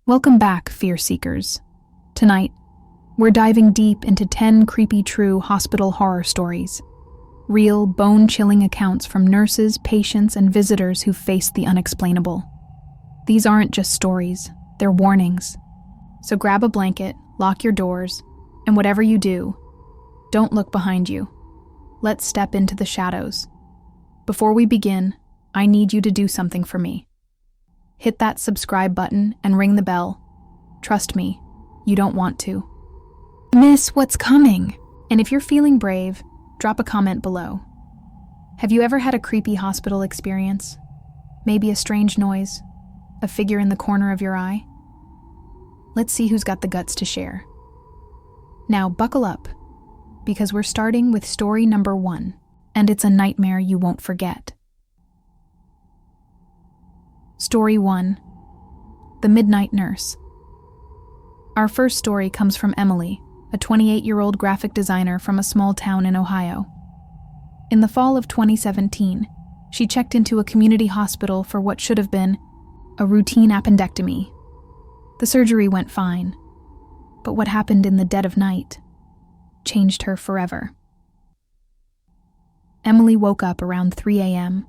Welcome back, fear seekers. Tonight, we're diving deep into 10 creepy true hospital horror stories. Real, bone-chilling accounts from nurses, patients, and visitors who faced the unexplainable. These aren't just stories, they're warnings. So grab a blanket, lock your doors, and whatever you do, don't look behind you. Let's step into the shadows. Before we begin, I need you to do something for me. Hit that subscribe button and ring the bell. Trust me, you don't want to miss what's coming. And if you're feeling brave, drop a comment below. Have you ever had a creepy hospital experience? Maybe a strange noise? A figure in the corner of your eye? Let's see who's got the guts to share. Now buckle up, because we're starting with story number 1, and it's a nightmare you won't forget. Story 1. The Midnight Nurse. Our first story comes from Emily, a 28-year-old graphic designer from a small town in Ohio. In the fall of 2017, she checked into a community hospital for what should have been a routine appendectomy. The surgery went fine, but what happened in the dead of night changed her forever. Emily woke up around 3 a.m.,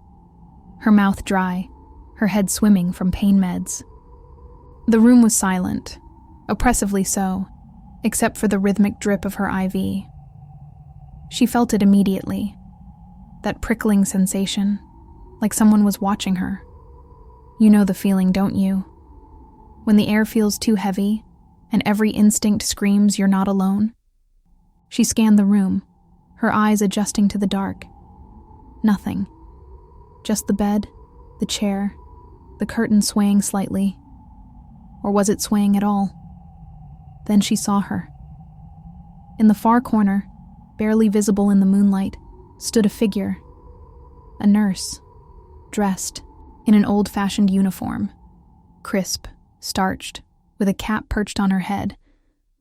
her mouth dry, her head swimming from pain meds. The room was silent, oppressively so, except for the rhythmic drip of her IV. She felt it immediately, that prickling sensation, like someone was watching her. You know the feeling, don't you? When the air feels too heavy, and every instinct screams you're not alone. She scanned the room, her eyes adjusting to the dark. Nothing. Just the bed, the chair, the curtain swaying slightly. Or was it swaying at all? Then she saw her. In the far corner, barely visible in the moonlight, stood a figure. A nurse, dressed in an old-fashioned uniform, crisp, starched, with a cap perched on her head,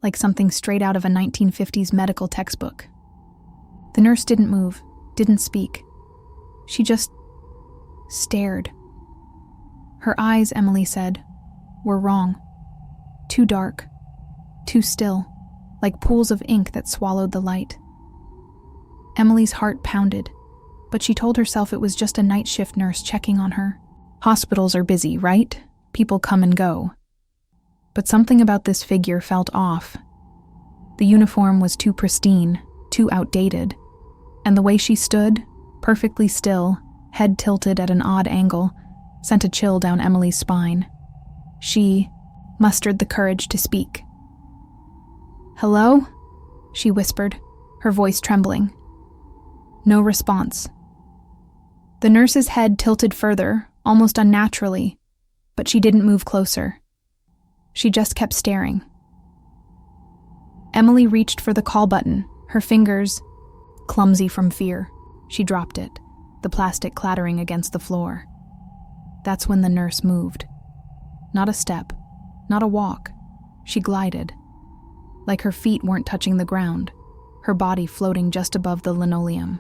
like something straight out of a 1950s medical textbook. The nurse didn't move, didn't speak. She just stared. Her eyes, Emily said, were wrong. Too dark, too still, like pools of ink that swallowed the light. Emily's heart pounded, but she told herself it was just a night shift nurse checking on her. Hospitals are busy, right? People come and go. But something about this figure felt off. The uniform was too pristine, too outdated, and the way she stood, perfectly still, head tilted at an odd angle, sent a chill down Emily's spine. She mustered the courage to speak. "Hello?" she whispered, her voice trembling. No response. The nurse's head tilted further, almost unnaturally, but she didn't move closer. She just kept staring. Emily reached for the call button, her fingers clumsy from fear. She dropped it, the plastic clattering against the floor. That's when the nurse moved. Not a step, not a walk. She glided, like her feet weren't touching the ground, her body floating just above the linoleum.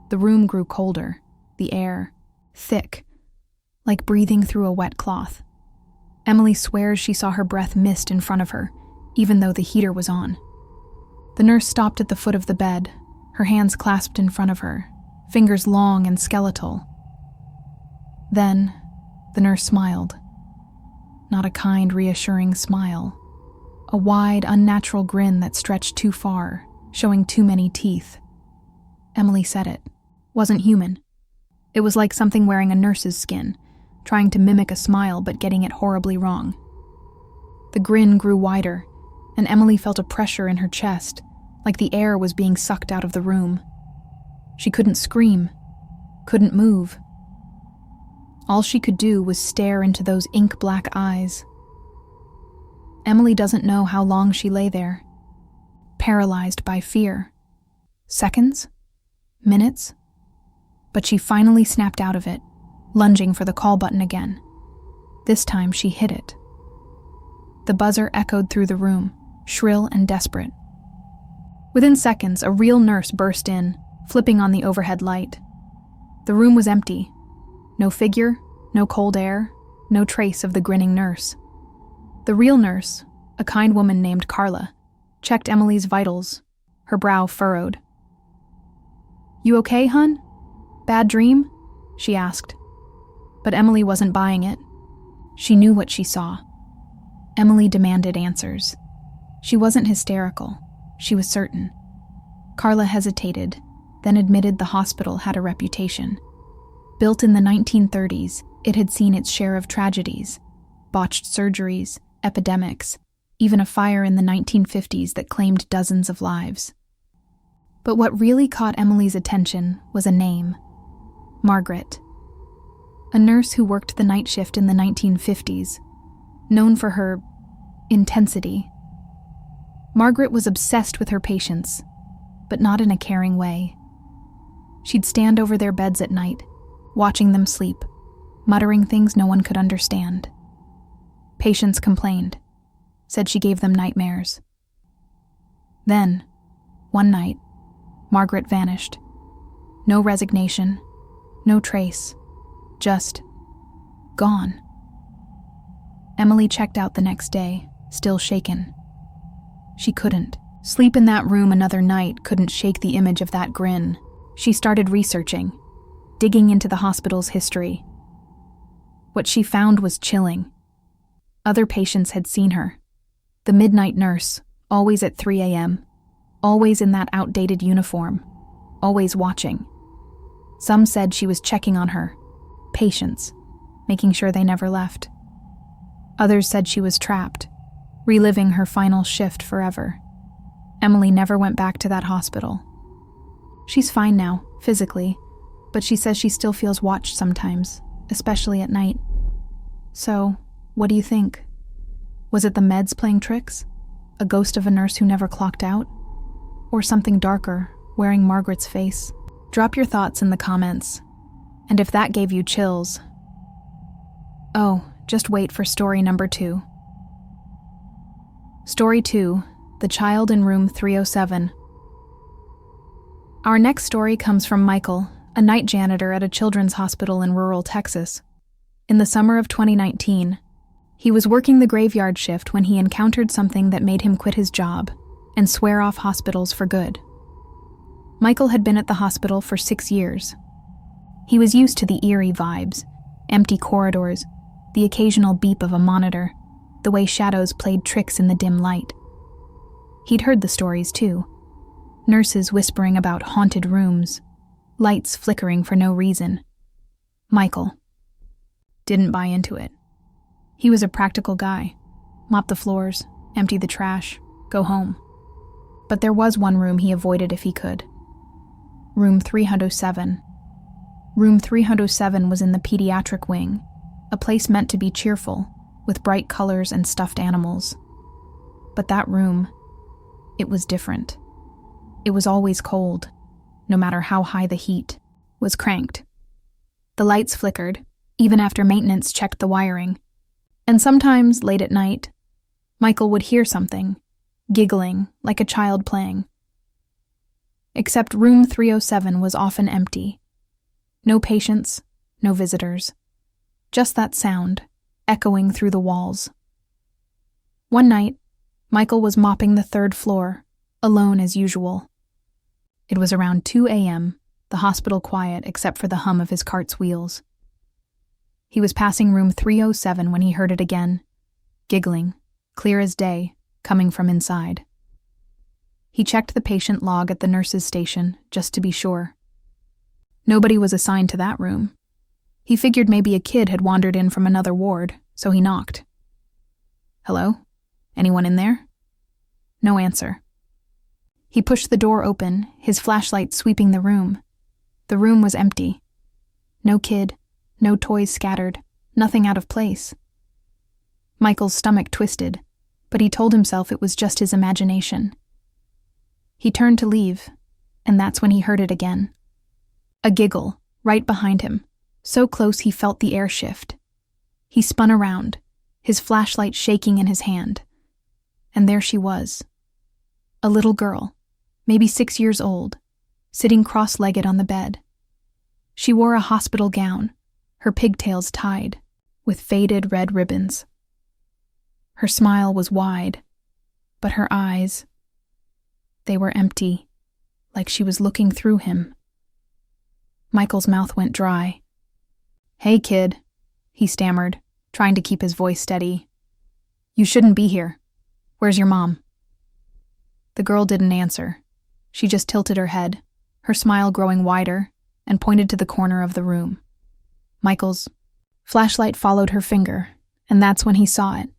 The room grew colder, the air thick, like breathing through a wet cloth. Emily swears she saw her breath mist in front of her, even though the heater was on. The nurse stopped at the foot of the bed, her hands clasped in front of her, fingers long and skeletal. Then, the nurse smiled. Not a kind, reassuring smile. A wide, unnatural grin that stretched too far, showing too many teeth. Emily said it. Wasn't human. It was like something wearing a nurse's skin, trying to mimic a smile but getting it horribly wrong. The grin grew wider, and Emily felt a pressure in her chest, like the air was being sucked out of the room. She couldn't scream, couldn't move. All she could do was stare into those ink-black eyes. Emily doesn't know how long she lay there, paralyzed by fear. Seconds? Minutes? But she finally snapped out of it, lunging for the call button again. This time she hit it. The buzzer echoed through the room, shrill and desperate. Within seconds, a real nurse burst in, flipping on the overhead light. The room was empty. No figure, no cold air, no trace of the grinning nurse. The real nurse, a kind woman named Carla, checked Emily's vitals, her brow furrowed. "You okay, hun? Bad dream?" she asked. But Emily wasn't buying it. She knew what she saw. Emily demanded answers. She wasn't hysterical. She was certain. Carla hesitated, then admitted the hospital had a reputation. Built in the 1930s, it had seen its share of tragedies, botched surgeries, epidemics, even a fire in the 1950s that claimed dozens of lives. But what really caught Emily's attention was a name: Margaret. A nurse who worked the night shift in the 1950s, known for her intensity. Margaret was obsessed with her patients, but not in a caring way. She'd stand over their beds at night, watching them sleep, muttering things no one could understand. Patients complained, said she gave them nightmares. Then, one night, Margaret vanished. No resignation, no trace, just gone. Emily checked out the next day, still shaken. She couldn't. Sleep in that room another night couldn't shake the image of that grin. She started researching, digging into the hospital's history. What she found was chilling. Other patients had seen her. The midnight nurse, always at 3 a.m., always in that outdated uniform, always watching. Some said she was checking on her patients, making sure they never left. Others said she was trapped, reliving her final shift forever. Emily never went back to that hospital. She's fine now, physically, but she says she still feels watched sometimes, especially at night. So, what do you think? Was it the meds playing tricks? A ghost of a nurse who never clocked out? Or something darker, wearing Margaret's face? Drop your thoughts in the comments. And if that gave you chills... Oh, just wait for story number 2. Story 2, The Child in Room 307. Our next story comes from Michael, a night janitor at a children's hospital in rural Texas. In the summer of 2019, he was working the graveyard shift when he encountered something that made him quit his job and swear off hospitals for good. Michael had been at the hospital for 6 years. He was used to the eerie vibes, empty corridors, the occasional beep of a monitor, the way shadows played tricks in the dim light. He'd heard the stories too. Nurses whispering about haunted rooms, lights flickering for no reason. Michael didn't buy into it. He was a practical guy. Mop the floors, empty the trash, go home. But there was one room he avoided if he could. Room 307. Room 307 was in the pediatric wing, a place meant to be cheerful, with bright colors and stuffed animals. But that room, it was different. It was always cold, no matter how high the heat was cranked. The lights flickered, even after maintenance checked the wiring. And sometimes, late at night, Michael would hear something, giggling like a child playing. Except room 307 was often empty. No patients, no visitors. Just that sound, echoing through the walls. One night, Michael was mopping the 3rd floor, alone as usual. It was around 2 a.m., the hospital quiet except for the hum of his cart's wheels. He was passing room 307 when he heard it again, giggling, clear as day, coming from inside. He checked the patient log at the nurse's station, just to be sure. Nobody was assigned to that room. He figured maybe a kid had wandered in from another ward, so he knocked. "Hello? Anyone in there?" No answer. He pushed the door open, his flashlight sweeping the room. The room was empty. No kid, no toys scattered, nothing out of place. Michael's stomach twisted, but he told himself it was just his imagination. He turned to leave, and that's when he heard it again. A giggle, right behind him, so close he felt the air shift. He spun around, his flashlight shaking in his hand. And there she was. A little girl, maybe 6 years old, sitting cross-legged on the bed. She wore a hospital gown, her pigtails tied, with faded red ribbons. Her smile was wide, but her eyes, they were empty, like she was looking through him. Michael's mouth went dry. "Hey, kid," he stammered, trying to keep his voice steady. "You shouldn't be here. Where's your mom?" The girl didn't answer. She just tilted her head, her smile growing wider, and pointed to the corner of the room. Michael's flashlight followed her finger, and that's when he saw it.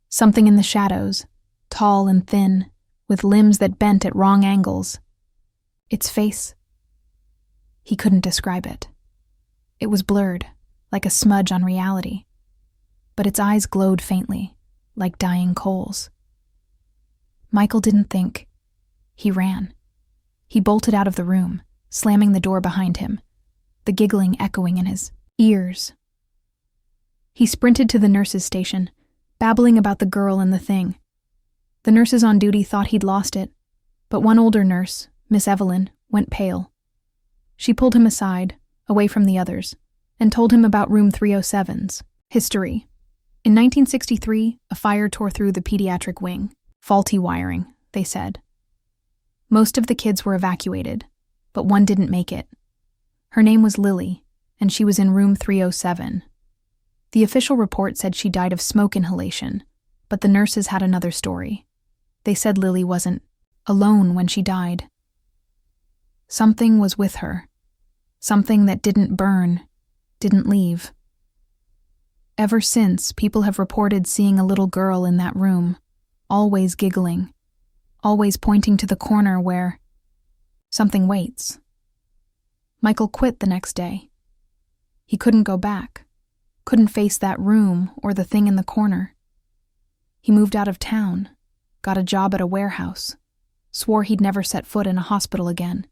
Something in the shadows, tall and thin, with limbs that bent at wrong angles. Its face, he couldn't describe it. It was blurred, like a smudge on reality, but its eyes glowed faintly, like dying coals. Michael didn't think. He ran. He bolted out of the room, slamming the door behind him, the giggling echoing in his ears. He sprinted to the nurse's station, babbling about the girl and the thing. The nurses on duty thought he'd lost it, but one older nurse, Miss Evelyn, went pale. She pulled him aside, away from the others, and told him about room 307's history. In 1963, a fire tore through the pediatric wing. Faulty wiring, they said. Most of the kids were evacuated, but one didn't make it. Her name was Lily, and she was in room 307. The official report said she died of smoke inhalation, but the nurses had another story. They said Lily wasn't alone when she died. Something was with her. Something that didn't burn, didn't leave. Ever since, people have reported seeing a little girl in that room, always giggling, always pointing to the corner where something waits. Michael quit the next day. He couldn't go back, couldn't face that room or the thing in the corner. He moved out of town, got a job at a warehouse, swore he'd never set foot in a hospital again.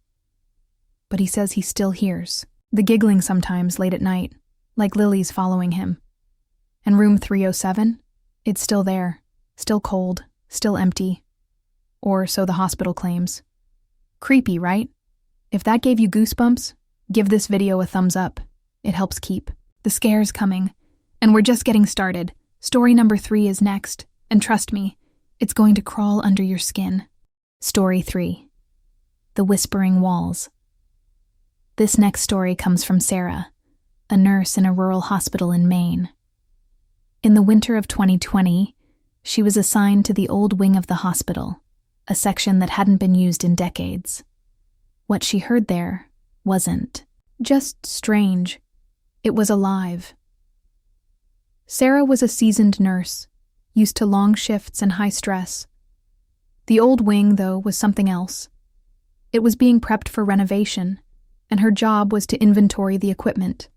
But he says he still hears the giggling sometimes late at night, like Lily's following him. And room 307, it's still there, still cold, still empty. Or so the hospital claims. Creepy, right? If that gave you goosebumps, give this video a thumbs up. It helps keep the scares coming. And we're just getting started. Story number 3 is next, and trust me, it's going to crawl under your skin. Story 3. The Whispering Walls. This next story comes from Sarah, a nurse in a rural hospital in Maine. In the winter of 2020, she was assigned to the old wing of the hospital, a section that hadn't been used in decades. What she heard there wasn't just strange, it was alive. Sarah was a seasoned nurse, used to long shifts and high stress. The old wing, though, was something else. It was being prepped for renovation, and her job was to inventory the equipment.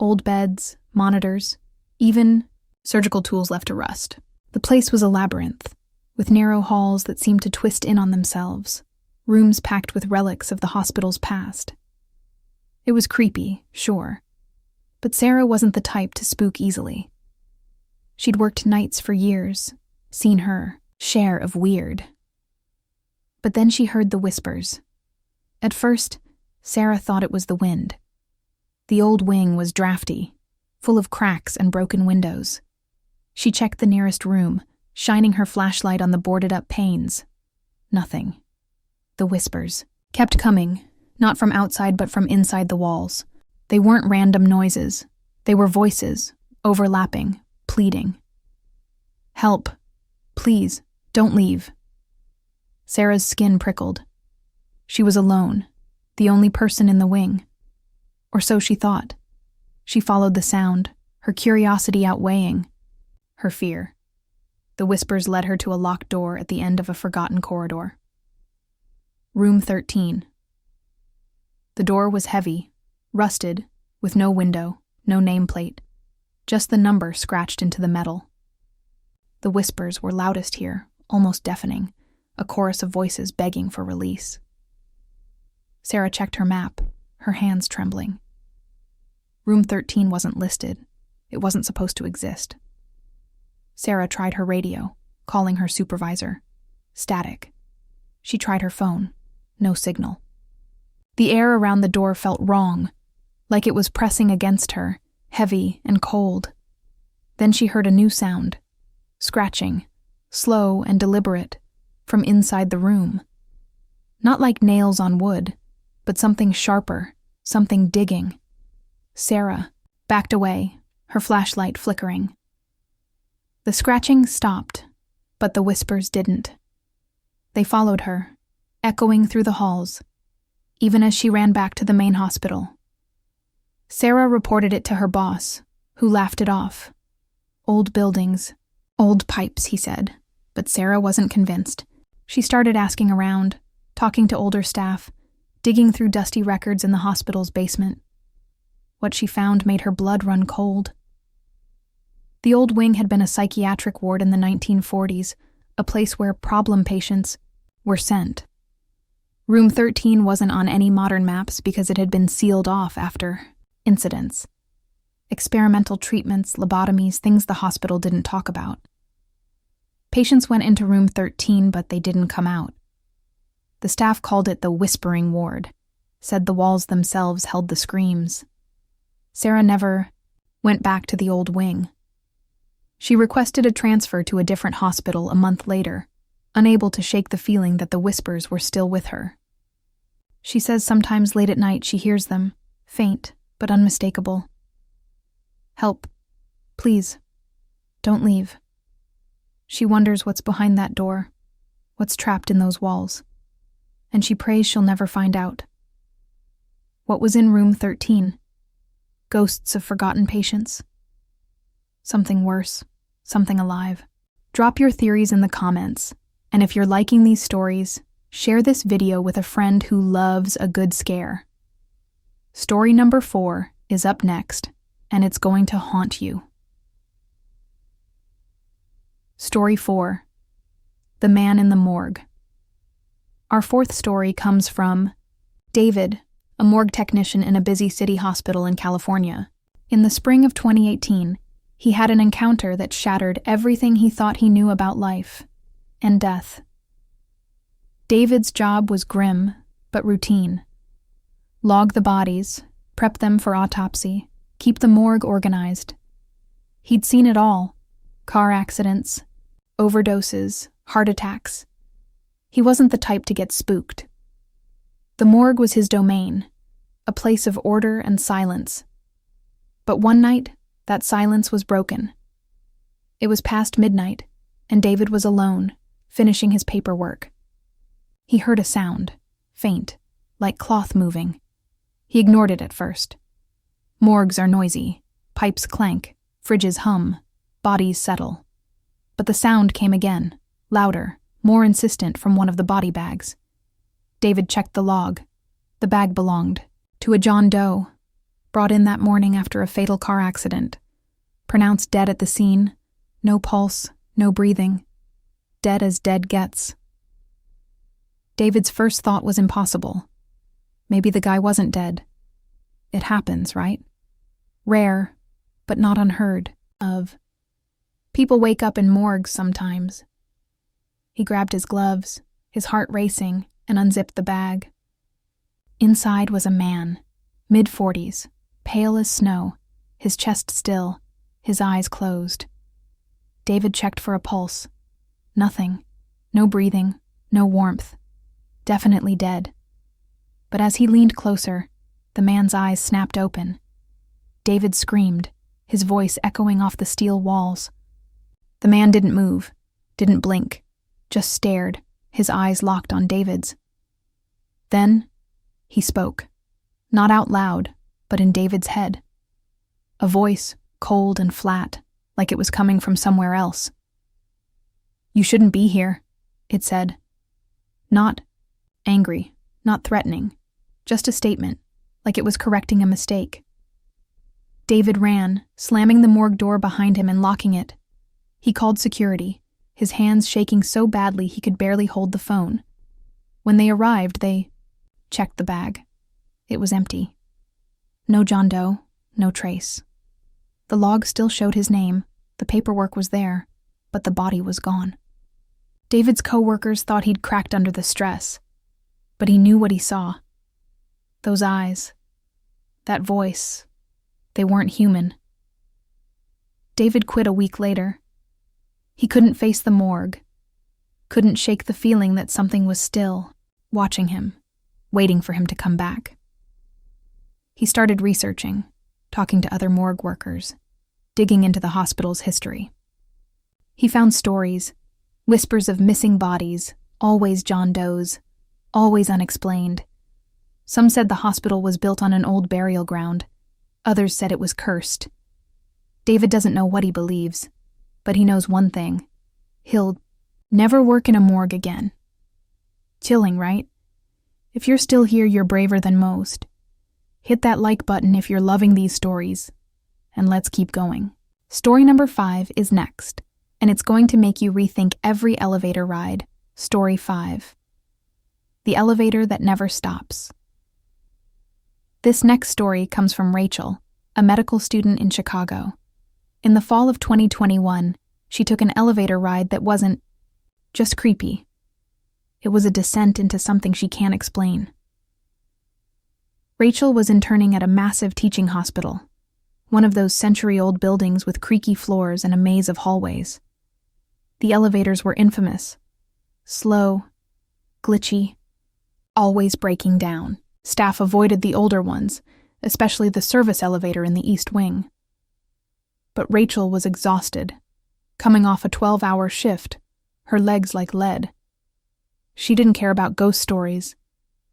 Old beds, monitors, even surgical tools left to rust. The place was a labyrinth, with narrow halls that seemed to twist in on themselves, rooms packed with relics of the hospital's past. It was creepy, sure, but Sarah wasn't the type to spook easily. She'd worked nights for years, seen her share of weird. But then she heard the whispers. At first, Sarah thought it was the wind. The old wing was drafty, full of cracks and broken windows. She checked the nearest room, shining her flashlight on the boarded-up panes. Nothing. The whispers kept coming, not from outside but from inside the walls. They weren't random noises. They were voices, overlapping, pleading. "Help. Please, don't leave." Sarah's skin prickled. She was alone, the only person in the wing. Or so she thought. She followed the sound, her curiosity outweighing her fear. The whispers led her to a locked door at the end of a forgotten corridor. Room 13. The door was heavy, rusted, with no window, no nameplate, just the number scratched into the metal. The whispers were loudest here, almost deafening, a chorus of voices begging for release. Sarah checked her map, her hands trembling. Room 13 wasn't listed. It wasn't supposed to exist. Sarah tried her radio, calling her supervisor. Static. She tried her phone. No signal. The air around the door felt wrong, like it was pressing against her, heavy and cold. Then she heard a new sound. scratching, slow and deliberate, from inside the room. Not like nails on wood, but something sharper, something digging. Sarah backed away, her flashlight flickering. The scratching stopped, but the whispers didn't. They followed her, echoing through the halls, even as she ran back to the main hospital. Sarah reported it to her boss, who laughed it off. Old buildings, old pipes, he said, but Sarah wasn't convinced. She started asking around, talking to older staff, digging through dusty records in the hospital's basement. What she found made her blood run cold. The old wing had been a psychiatric ward in the 1940s, a place where problem patients were sent. Room 13 wasn't on any modern maps because it had been sealed off after incidents. Experimental treatments, lobotomies, things the hospital didn't talk about. Patients went into room 13, but they didn't come out. The staff called it the whispering ward, said the walls themselves held the screams. Sarah never went back to the old wing. She requested a transfer to a different hospital a month later, unable to shake the feeling that the whispers were still with her. She says sometimes late at night she hears them, faint but unmistakable. Help. Please. Don't leave. She wonders what's behind that door, what's trapped in those walls, and she prays she'll never find out. What was in room 13? Ghosts of forgotten patients? Something worse, something alive. Drop your theories in the comments, and if you're liking these stories, share this video with a friend who loves a good scare. Story number 4 is up next, and it's going to haunt you. Story 4. The Man in the Morgue. Our fourth story comes from David, a morgue technician in a busy city hospital in California. In the spring of 2018, he had an encounter that shattered everything he thought he knew about life and death. David's job was grim, but routine. Log the bodies, prep them for autopsy, keep the morgue organized. He'd seen it all: car accidents, overdoses, heart attacks. He wasn't the type to get spooked. The morgue was his domain, a place of order and silence. But one night, that silence was broken. It was past midnight, and David was alone, finishing his paperwork. He heard a sound, faint, like cloth moving. He ignored it at first. Morgues are noisy, pipes clank, fridges hum, bodies settle. But the sound came again, louder, more insistent, from one of the body bags. David checked the log. The bag belonged to a John Doe, brought in that morning after a fatal car accident. Pronounced dead at the scene, no pulse, no breathing. Dead as dead gets. David's first thought was impossible. Maybe the guy wasn't dead. It happens, right? Rare, but not unheard of. People wake up in morgues sometimes. He grabbed his gloves, his heart racing, and unzipped the bag. Inside was a man, mid-40s, pale as snow, his chest still, his eyes closed. David checked for a pulse. Nothing. No breathing, no warmth. Definitely dead. But as he leaned closer, the man's eyes snapped open. David screamed, his voice echoing off the steel walls. The man didn't move, didn't blink, just stared, his eyes locked on David's. Then, he spoke. Not out loud, but in David's head. A voice, cold and flat, like it was coming from somewhere else. "You shouldn't be here," it said. Not angry, not threatening, just a statement, like it was correcting a mistake. David ran, slamming the morgue door behind him and locking it. He called security, his hands shaking so badly he could barely hold the phone. When they arrived, they checked the bag. It was empty. No John Doe, no trace. The log still showed his name, the paperwork was there, but the body was gone. David's co-workers thought he'd cracked under the stress, but he knew what he saw. Those eyes, that voice, they weren't human. David quit a week later. He couldn't face the morgue, couldn't shake the feeling that something was still watching him, waiting for him to come back. He started researching, talking to other morgue workers, digging into the hospital's history. He found stories, whispers of missing bodies, always John Doe's, always unexplained. Some said the hospital was built on an old burial ground. Others said it was cursed. David doesn't know what he believes, but he knows one thing. He'll never work in a morgue again. Chilling, right? If you're still here, you're braver than most. Hit that like button if you're loving these stories, and let's keep going. Story number 5 is next, and it's going to make you rethink every elevator ride. Story 5. The elevator that never stops. This next story comes from Rachel, a medical student in Chicago. In the fall of 2021, she took an elevator ride that wasn't just creepy. It was a descent into something she can't explain. Rachel was interning at a massive teaching hospital, one of those century-old buildings with creaky floors and a maze of hallways. The elevators were infamous. Slow, glitchy, always breaking down. Staff avoided the older ones, especially the service elevator in the East Wing. But Rachel was exhausted, coming off a 12-hour shift, her legs like lead. She didn't care about ghost stories.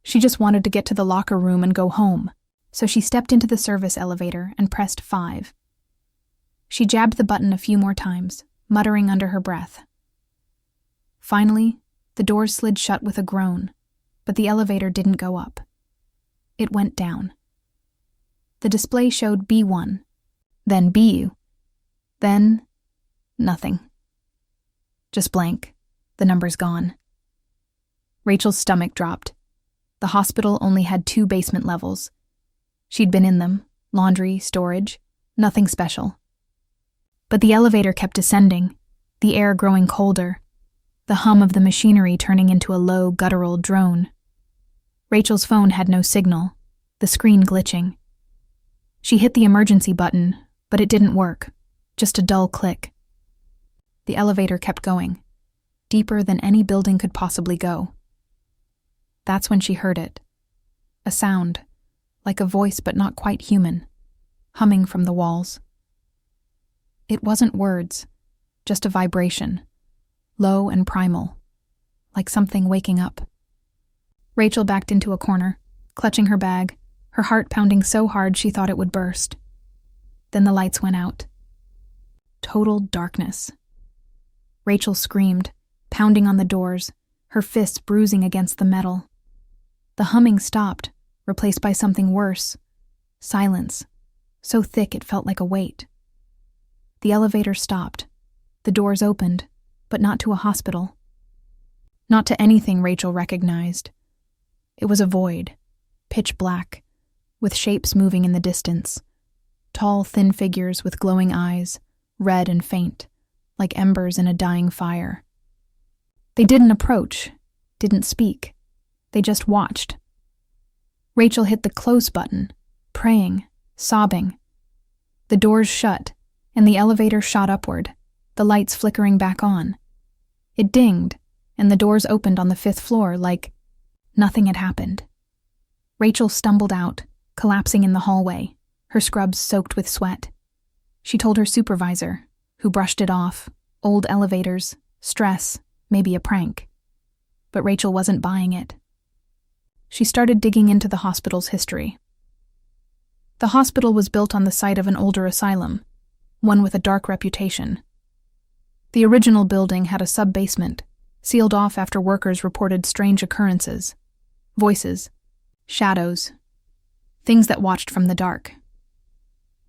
She just wanted to get to the locker room and go home, so she stepped into the service elevator and pressed 5. She jabbed the button a few more times, muttering under her breath. Finally, the doors slid shut with a groan, but the elevator didn't go up. It went down. The display showed B1, then BU, then nothing. Just blank, the numbers gone. Rachel's stomach dropped. The hospital only had 2 basement levels. She'd been in them, laundry, storage, nothing special. But the elevator kept descending, the air growing colder, the hum of the machinery turning into a low, guttural drone. Rachel's phone had no signal, the screen glitching. She hit the emergency button, but it didn't work, just a dull click. The elevator kept going, deeper than any building could possibly go. That's when she heard it. A sound, like a voice but not quite human, humming from the walls. It wasn't words, just a vibration, low and primal, like something waking up. Rachel backed into a corner, clutching her bag, her heart pounding so hard she thought it would burst. Then the lights went out. Total darkness. Rachel screamed, pounding on the doors, her fists bruising against the metal. The humming stopped, replaced by something worse. Silence, so thick it felt like a weight. The elevator stopped. The doors opened, but not to a hospital. Not to anything Rachel recognized. It was a void, pitch black, with shapes moving in the distance. Tall, thin figures with glowing eyes, red and faint, like embers in a dying fire. They didn't approach, didn't speak. They just watched. Rachel hit the close button, praying, sobbing. The doors shut, and the elevator shot upward, the lights flickering back on. It dinged, and the doors opened on the 5th floor like nothing had happened. Rachel stumbled out, collapsing in the hallway, her scrubs soaked with sweat. She told her supervisor, who brushed it off, old elevators, stress, maybe a prank. But Rachel wasn't buying it. She started digging into the hospital's history. The hospital was built on the site of an older asylum, one with a dark reputation. The original building had a sub-basement, sealed off after workers reported strange occurrences, voices, shadows, things that watched from the dark.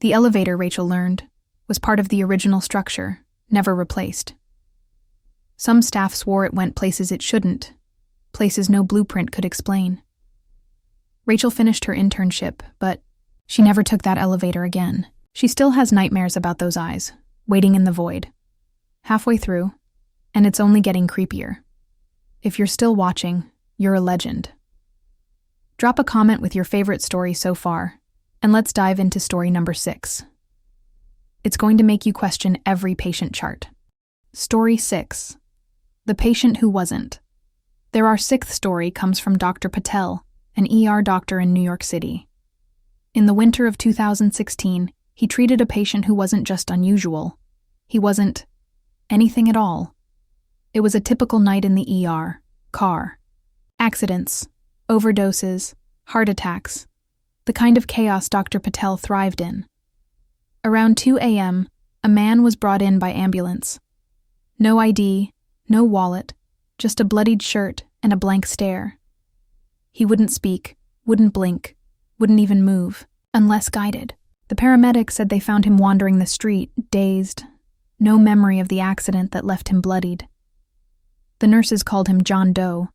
The elevator, Rachel learned, was part of the original structure, never replaced. Some staff swore it went places it shouldn't, places no blueprint could explain. Rachel finished her internship, but she never took that elevator again. She still has nightmares about those eyes, waiting in the void. Halfway through, and it's only getting creepier. If you're still watching, you're a legend. Drop a comment with your favorite story so far, and let's dive into story number 6. It's going to make you question every patient chart. Story 6. The Patient Who Wasn't. Our sixth story comes from Dr. Patel, an ER doctor in New York City. In the winter of 2016, he treated a patient who wasn't just unusual. He wasn't anything at all. It was a typical night in the ER, car. Accidents, overdoses, heart attacks, the kind of chaos Dr. Patel thrived in. Around 2 a.m., a man was brought in by ambulance. No ID, no wallet, just a bloodied shirt and a blank stare. He wouldn't speak, wouldn't blink, wouldn't even move, unless guided. The paramedics said they found him wandering the street, dazed, no memory of the accident that left him bloodied. The nurses called him John Doe.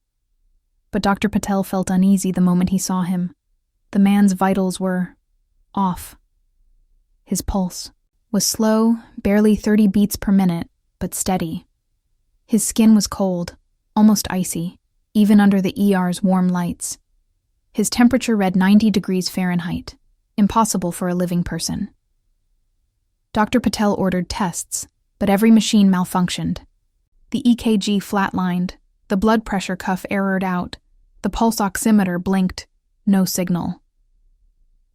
But Dr. Patel felt uneasy the moment he saw him. The man's vitals were off. His pulse was slow, barely 30 beats per minute, but steady. His skin was cold, almost icy, even under the ER's warm lights. His temperature read 90 degrees Fahrenheit, impossible for a living person. Dr. Patel ordered tests, but every machine malfunctioned. The EKG flatlined, the blood pressure cuff errored out, the pulse oximeter blinked, no signal.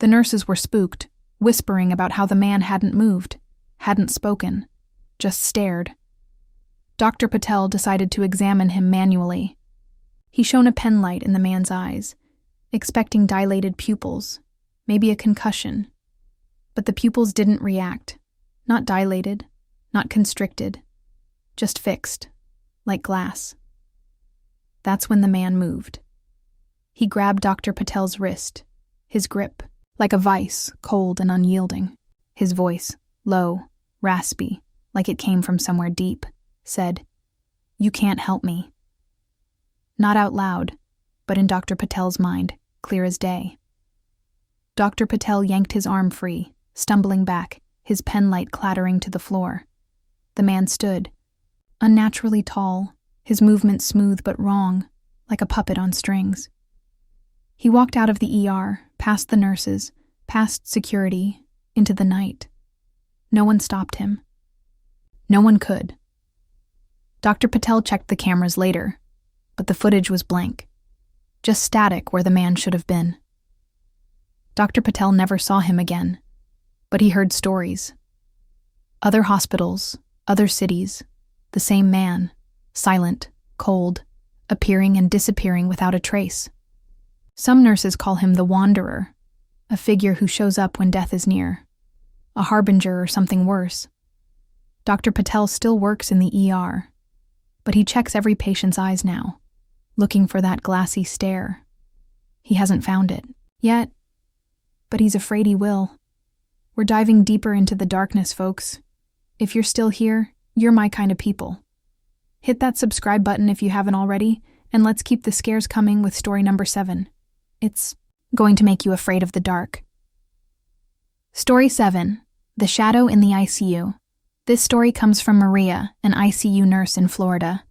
The nurses were spooked, whispering about how the man hadn't moved, hadn't spoken, just stared. Dr. Patel decided to examine him manually. He shone a pen light in the man's eyes, expecting dilated pupils, maybe a concussion. But the pupils didn't react, not dilated, not constricted, just fixed, like glass. That's when the man moved. He grabbed Dr. Patel's wrist, his grip, like a vice, cold and unyielding. His voice, low, raspy, like it came from somewhere deep, said, "You can't help me." Not out loud, but in Dr. Patel's mind, clear as day. Dr. Patel yanked his arm free, stumbling back, his pen light clattering to the floor. The man stood, unnaturally tall, his movement smooth but wrong, like a puppet on strings. He walked out of the ER, past the nurses, past security, into the night. No one stopped him. No one could. Dr. Patel checked the cameras later, but the footage was blank, just static where the man should have been. Dr. Patel never saw him again, but he heard stories. Other hospitals, other cities, the same man, silent, cold, appearing and disappearing without a trace. Some nurses call him the Wanderer, a figure who shows up when death is near, a harbinger or something worse. Dr. Patel still works in the ER, but he checks every patient's eyes now, looking for that glassy stare. He hasn't found it yet, but he's afraid he will. We're diving deeper into the darkness, folks. If you're still here, you're my kind of people. Hit that subscribe button if you haven't already, and let's keep the scares coming with story number 7. It's going to make you afraid of the dark. Story 7. The Shadow in the ICU. This story comes from Maria, an ICU nurse in Florida.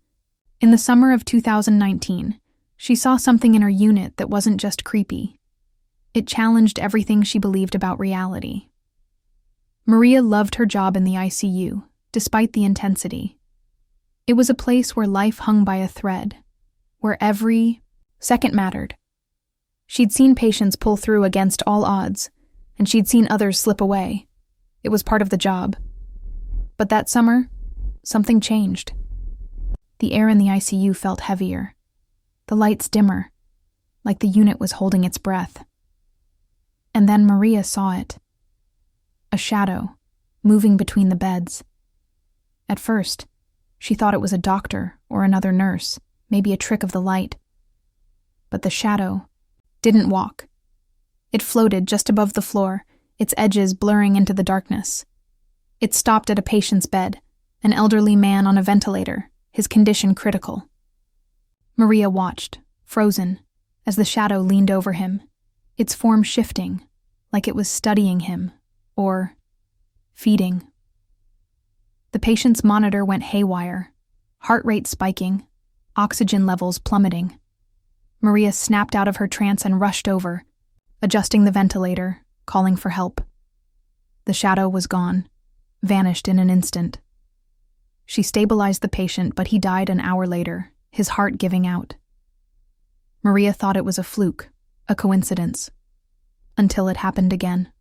In the summer of 2019, she saw something in her unit that wasn't just creepy. It challenged everything she believed about reality. Maria loved her job in the ICU, despite the intensity. It was a place where life hung by a thread, where every second mattered. She'd seen patients pull through against all odds, and she'd seen others slip away. It was part of the job. But that summer, something changed. The air in the ICU felt heavier, the lights dimmer, like the unit was holding its breath. And then Maria saw it. A shadow, moving between the beds. At first, she thought it was a doctor or another nurse, maybe a trick of the light. But the shadow didn't walk. It floated just above the floor, its edges blurring into the darkness. It stopped at a patient's bed, an elderly man on a ventilator, his condition critical. Maria watched, frozen, as the shadow leaned over him, its form shifting, like it was studying him, or feeding. The patient's monitor went haywire, heart rate spiking, oxygen levels plummeting. Maria snapped out of her trance and rushed over, adjusting the ventilator, calling for help. The shadow was gone, vanished in an instant. She stabilized the patient, but he died an hour later, his heart giving out. Maria thought it was a fluke, a coincidence, until it happened again.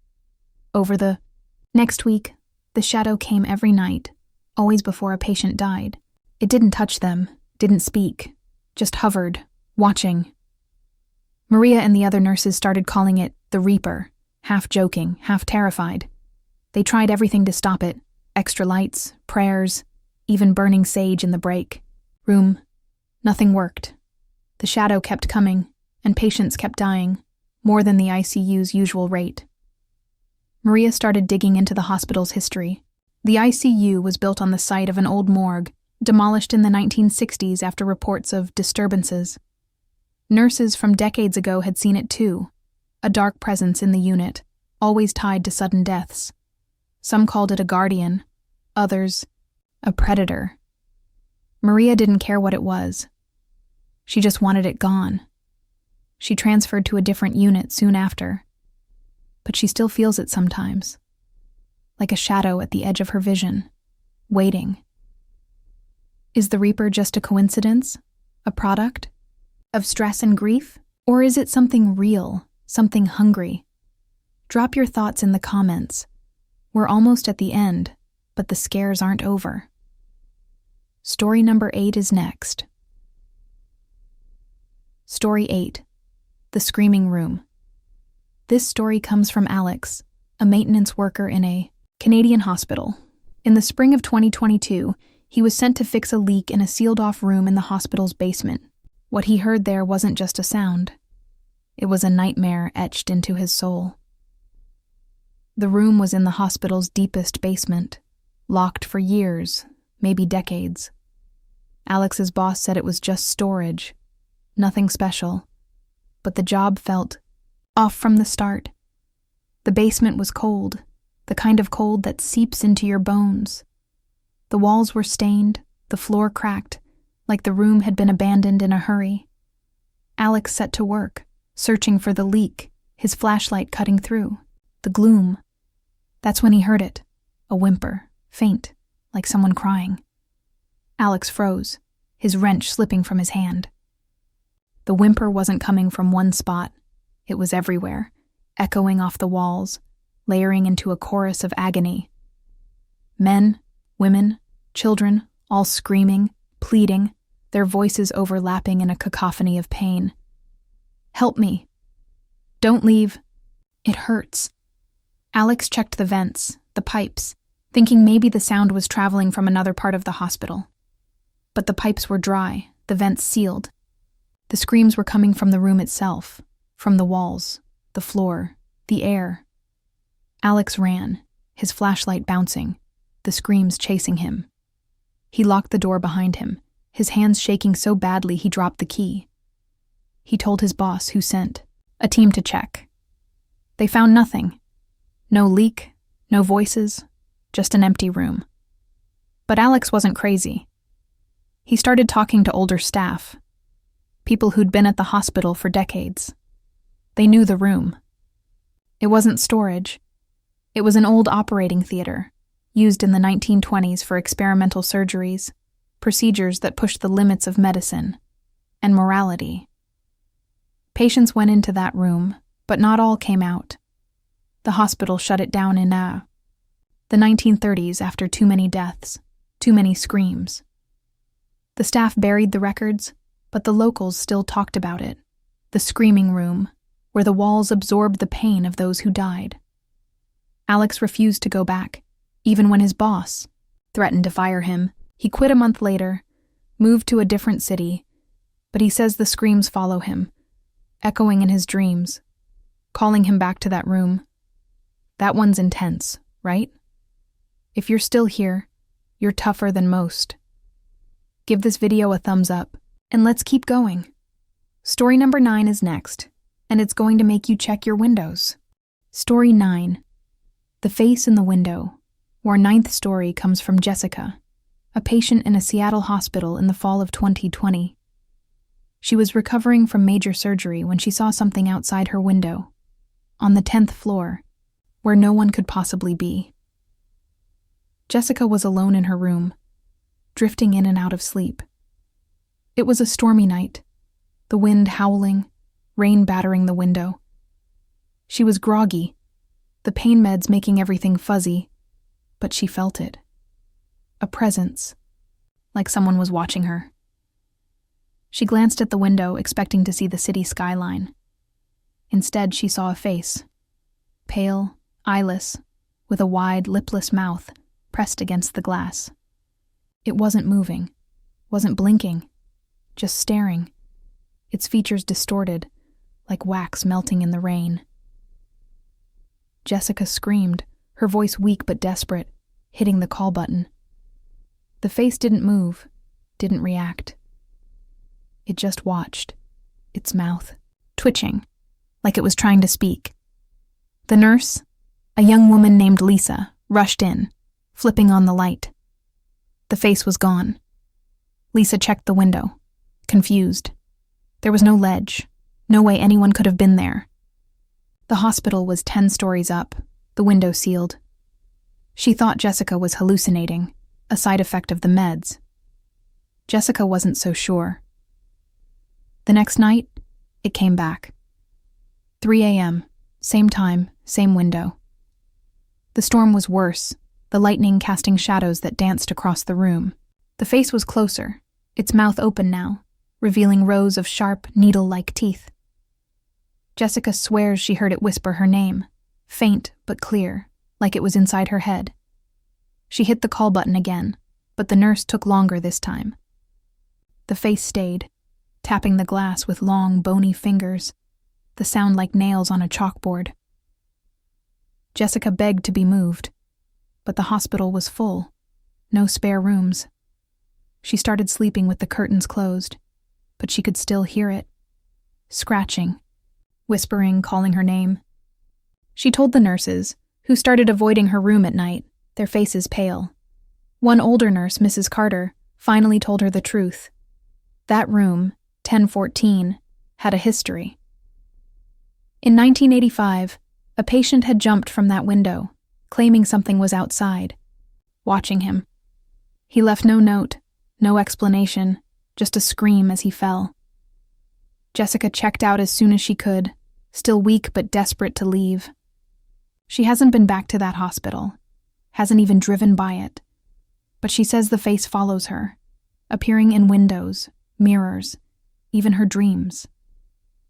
Over the next week, the shadow came every night, always before a patient died. It didn't touch them, didn't speak, just hovered, watching. Maria and the other nurses started calling it the Reaper, half joking, half terrified. They tried everything to stop it, extra lights, prayers, even burning sage in the break room. Nothing worked. The shadow kept coming, and patients kept dying, more than the ICU's usual rate. Maria started digging into the hospital's history. The ICU was built on the site of an old morgue, demolished in the 1960s after reports of disturbances. Nurses from decades ago had seen it too, a dark presence in the unit, always tied to sudden deaths. Some called it a guardian, others, a predator. Maria didn't care what it was. She just wanted it gone. She transferred to a different unit soon after, but she still feels it sometimes, like a shadow at the edge of her vision, waiting. Is the Reaper just a coincidence, a product of stress and grief, or is it something real, something hungry? Drop your thoughts in the comments. We're almost at the end, but the scares aren't over. Story number 8 is next. Story 8. The Screaming Room. This story comes from Alex, a maintenance worker in a Canadian hospital. In the spring of 2022, he was sent to fix a leak in a sealed-off room in the hospital's basement. What he heard there wasn't just a sound. It was a nightmare etched into his soul. The room was in the hospital's deepest basement, locked for years, maybe decades. Alex's boss said it was just storage, nothing special, but the job felt off from the start. The basement was cold, the kind of cold that seeps into your bones. The walls were stained, the floor cracked, like the room had been abandoned in a hurry. Alex set to work, searching for the leak, his flashlight cutting through. The gloom. That's when he heard it, a whimper, faint, like someone crying. Alex froze, his wrench slipping from his hand. The whimper wasn't coming from one spot. It was everywhere, echoing off the walls, layering into a chorus of agony. Men, women, children, all screaming, pleading, their voices overlapping in a cacophony of pain. "Help me. Don't leave. It hurts." Alex checked the vents, the pipes, thinking maybe the sound was traveling from another part of the hospital. But the pipes were dry, the vents sealed. The screams were coming from the room itself, from the walls, the floor, the air. Alex ran, his flashlight bouncing, the screams chasing him. He locked the door behind him, his hands shaking so badly he dropped the key. He told his boss, who sent a team to check. They found nothing. No leak, no voices, just an empty room. But Alex wasn't crazy. He started talking to older staff, people who'd been at the hospital for decades. They knew the room. It wasn't storage. It was an old operating theater, used in the 1920s for experimental surgeries, procedures that pushed the limits of medicine and morality. Patients went into that room, but not all came out. The hospital shut it down in the 1930s after too many deaths, too many screams. The staff buried the records, but the locals still talked about it. The screaming room, where the walls absorbed the pain of those who died. Alex refused to go back, even when his boss threatened to fire him. He quit a month later, moved to a different city, but he says the screams follow him, echoing in his dreams, calling him back to that room. That one's intense, right? If you're still here, you're tougher than most. Give this video a thumbs up, and let's keep going. Story number 9 is next, and it's going to make you check your windows. Story 9. The Face in the Window. Our 9th story comes from Jessica, a patient in a Seattle hospital in the fall of 2020. She was recovering from major surgery when she saw something outside her window, on the 10th floor, where no one could possibly be. Jessica was alone in her room. drifting in and out of sleep. It was a stormy night, the wind howling, rain battering the window. She was groggy, the pain meds making everything fuzzy, but she felt it. A presence, like someone was watching her. She glanced at the window, expecting to see the city skyline. Instead, she saw a face, pale, eyeless, with a wide, lipless mouth pressed against the glass. It wasn't moving, wasn't blinking, just staring, its features distorted, like wax melting in the rain. Jessica screamed, her voice weak but desperate, hitting the call button. The face didn't move, didn't react. It just watched, its mouth twitching, like it was trying to speak. The nurse, a young woman named Lisa, rushed in, flipping on the light. The face was gone. Lisa checked the window, confused. There was no ledge, no way anyone could have been there. The hospital was 10 stories up, the window sealed. She thought Jessica was hallucinating, a side effect of the meds. Jessica wasn't so sure. The next night, it came back. 3 a.m., same time, same window. The storm was worse, the lightning casting shadows that danced across the room. The face was closer, its mouth open now, revealing rows of sharp, needle-like teeth. Jessica swears she heard it whisper her name, faint but clear, like it was inside her head. She hit the call button again, but the nurse took longer this time. The face stayed, tapping the glass with long, bony fingers, the sound like nails on a chalkboard. Jessica begged to be moved, but the hospital was full, no spare rooms. She started sleeping with the curtains closed, but she could still hear it, scratching, whispering, calling her name. She told the nurses, who started avoiding her room at night, their faces pale. One older nurse, Mrs. Carter, finally told her the truth. That room, 1014, had a history. In 1985, a patient had jumped from that window, claiming something was outside, watching him. He left no note, no explanation, just a scream as he fell. Jessica checked out as soon as she could, still weak but desperate to leave. She hasn't been back to that hospital, hasn't even driven by it, but she says the face follows her, appearing in windows, mirrors, even her dreams.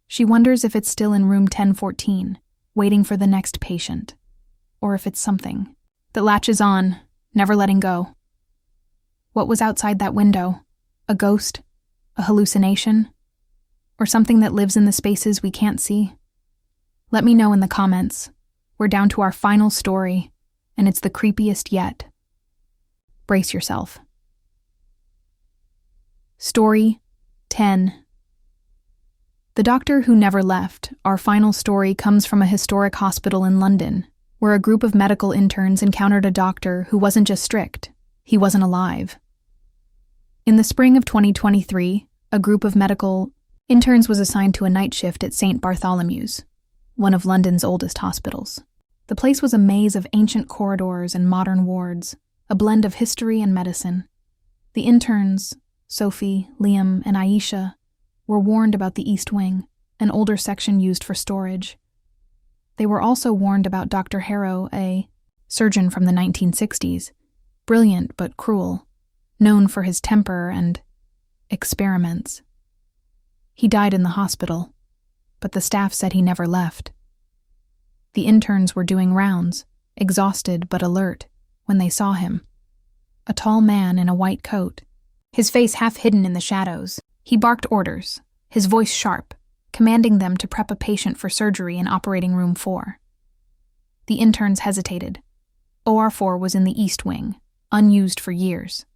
She wonders if it's still in room 1014, waiting for the next patient, or if it's something that latches on, never letting go. What was outside that window? A ghost? A hallucination? Or something that lives in the spaces we can't see? Let me know in the comments. We're down to our final story, and it's the creepiest yet. Brace yourself. Story 10. The Doctor Who Never Left, our final story, comes from a historic hospital in London, where a group of medical interns encountered a doctor who wasn't just strict, he wasn't alive. In the spring of 2023, a group of medical interns was assigned to a night shift at St. Bartholomew's, one of London's oldest hospitals. The place was a maze of ancient corridors and modern wards, a blend of history and medicine. The interns, Sophie, Liam, and Aisha, were warned about the East Wing, an older section used for storage. They were also warned about Dr. Harrow, a surgeon from the 1960s, brilliant but cruel, known for his temper and experiments. He died in the hospital, but the staff said he never left. The interns were doing rounds, exhausted but alert, when they saw him. A tall man in a white coat, his face half hidden in the shadows. He barked orders, his voice sharp, commanding them to prep a patient for surgery in operating room 4. The interns hesitated. OR4 was in the East Wing, unused for years.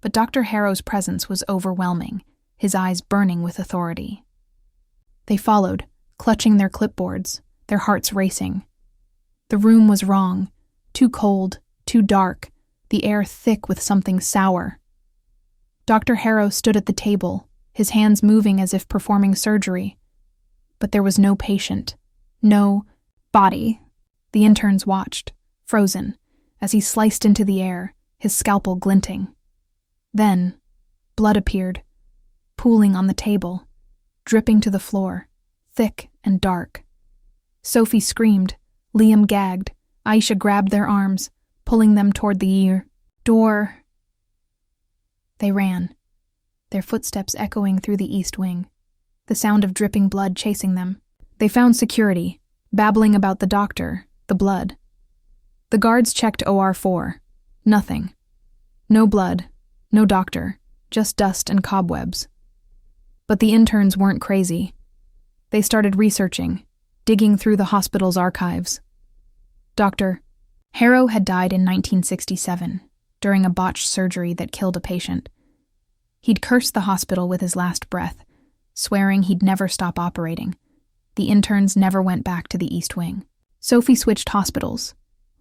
But Dr. Harrow's presence was overwhelming, his eyes burning with authority. They followed, clutching their clipboards, their hearts racing. The room was wrong, too cold, too dark, the air thick with something sour. Dr. Harrow stood at the table, his hands moving as if performing surgery. But there was no patient, no body. The interns watched, frozen, as he sliced into the air, his scalpel glinting. Then, blood appeared, pooling on the table, dripping to the floor, thick and dark. Sophie screamed, Liam gagged, Aisha grabbed their arms, pulling them toward the door. They ran, their footsteps echoing through the east wing, the sound of dripping blood chasing them. They found security, babbling about the doctor, the blood. The guards checked OR4. Nothing. No blood, no doctor, just dust and cobwebs. But the interns weren't crazy. They started researching, digging through the hospital's archives. Dr. Harrow had died in 1967 during a botched surgery that killed a patient. He'd cursed the hospital with his last breath, swearing he'd never stop operating. The interns never went back to the East Wing. Sophie switched hospitals.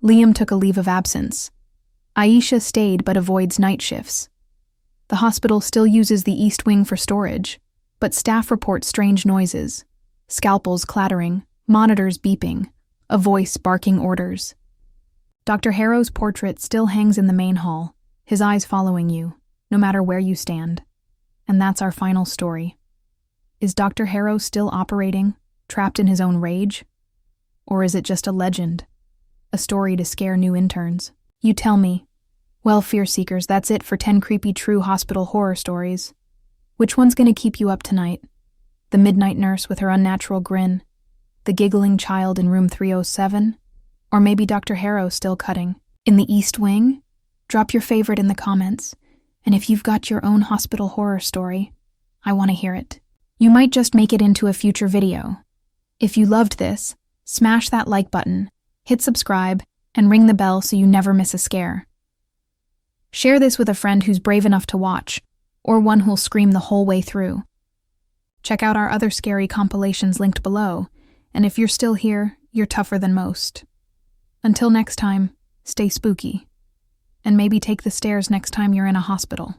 Liam took a leave of absence. Aisha stayed but avoids night shifts. The hospital still uses the East Wing for storage, but staff report strange noises, scalpels clattering, monitors beeping, a voice barking orders. Dr. Harrow's portrait still hangs in the main hall, his eyes following you, no matter where you stand. And that's our final story. Is Dr. Harrow still operating, trapped in his own rage? Or is it just a legend? A story to scare new interns? You tell me. Well, fear seekers, that's it for 10 creepy true hospital horror stories. Which one's gonna keep you up tonight? The midnight nurse with her unnatural grin? The giggling child in room 307? Or maybe Dr. Harrow still cutting? In the East Wing? Drop your favorite in the comments. And if you've got your own hospital horror story, I want to hear it. You might just make it into a future video. If you loved this, smash that like button, hit subscribe, and ring the bell so you never miss a scare. Share this with a friend who's brave enough to watch, or one who'll scream the whole way through. Check out our other scary compilations linked below, and if you're still here, you're tougher than most. Until next time, stay spooky. And maybe take the stairs next time you're in a hospital.